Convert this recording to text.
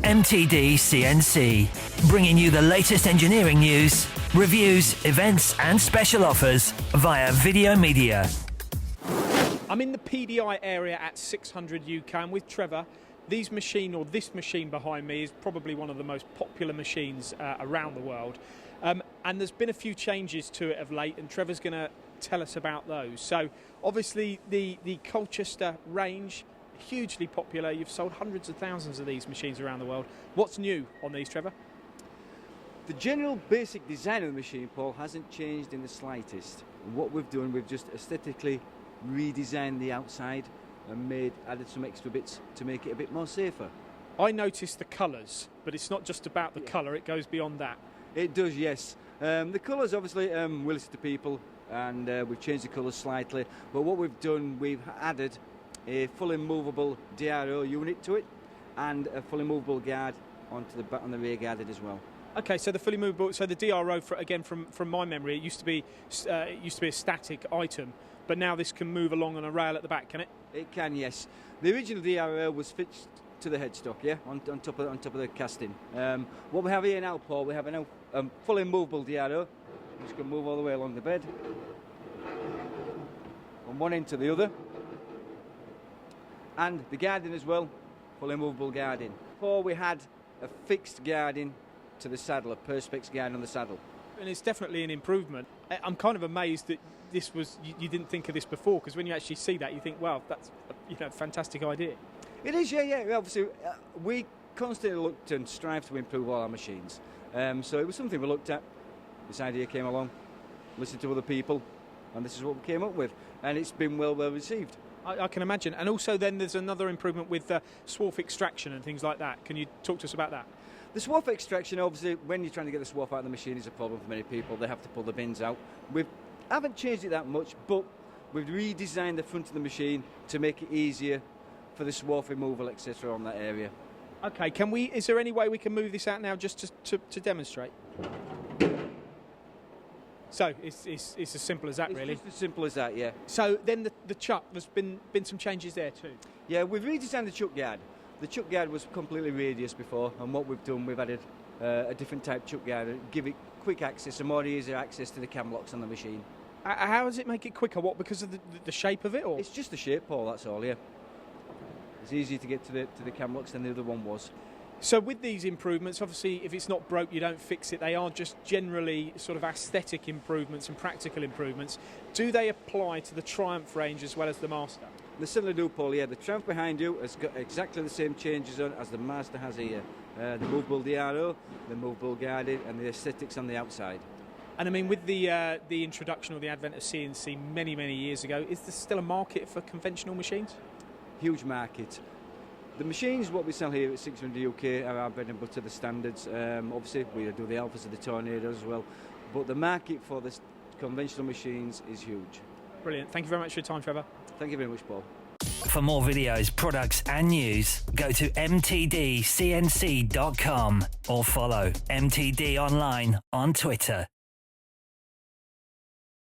MTDCNC, bringing you the latest engineering news, reviews, events and special offers via video media. I'm in the PDI area at 600 UK, and with Trevor. This machine behind me is probably one of the most popular machines around the world. And there's been a few changes to it of late, and Trevor's going to tell us about those. So obviously the Colchester range, hugely popular. You've sold hundreds of thousands of these machines around the world. What's new on these, Trevor? The general basic design of the machine, Paul, hasn't changed in the slightest. What we've done, we've just aesthetically redesigned the outside and added some extra bits to make it a bit more safer. I noticed the colours, but it's not just about the colour, it goes beyond that. It does, yes. The colours, obviously, we listen to people, and we've changed the colours slightly. But what we've done, we've added a fully movable DRO unit to it, and a fully movable guard on the rear guarded as well. Okay, so the fully movable, so the DRO, from my memory, it used to be a static item, but now this can move along on a rail at the back, can it? It can, yes. The original DRO was fixed to the headstock, yeah, on top of the casting. What we have here now, Paul, we have a fully movable DRO. Just going to move all the way along the bed, from one end to the other, and the guarding as well, fully movable guarding. Before we had a fixed guarding to the saddle, a perspex guard on the saddle. And it's definitely an improvement. I'm kind of amazed that this was you didn't think of this before, because when you actually see that, you think, wow, that's a fantastic idea. It is, yeah. Obviously, we constantly looked and strive to improve all our machines. So it was something we looked at. This idea came along, listened to other people, and this is what we came up with. And it's been well received. I can imagine. And also then there's another improvement with swarf extraction and things like that. Can you talk to us about that? The swarf extraction, obviously, when you're trying to get the swarf out of the machine, is a problem for many people. They have to pull the bins out. We haven't changed it that much, but we've redesigned the front of the machine to make it easier for the swarf removal, etc. on that area. Okay, is there any way we can move this out now just to demonstrate? So it's as simple as that, really? It's just as simple as that, yeah. So then the chuck, there's been some changes there too? Yeah, we've redesigned the chuck guard. The chuck guard was completely radius before, and what we've done, we've added a different type chuck guard to give it quick access and more easier access to the cam locks on the machine. How does it make it quicker? What, because of the shape of it? Or? It's just the shape, Paul, that's all, yeah. It's easier to get to the cam locks than the other one was. So with these improvements, obviously, if it's not broke, you don't fix it. They are just generally sort of aesthetic improvements and practical improvements. Do they apply to the Triumph range as well as the Master? They certainly do, Paul, yeah. The Triumph behind you has got exactly the same changes on as the Master has here. The movable DRO, the movable guarded, and the aesthetics on the outside. And I mean, with the introduction or the advent of CNC many years ago, is there still a market for conventional machines? Huge market. The machines, what we sell here at 600 UK, are our bread and butter, the standards. Obviously, we do the Alphas and the Tornadoes as well. But the market for the conventional machines is huge. Brilliant. Thank you very much for your time, Trevor. Thank you very much, Paul. For more videos, products and news, go to mtdcnc.com or follow MTD Online on Twitter.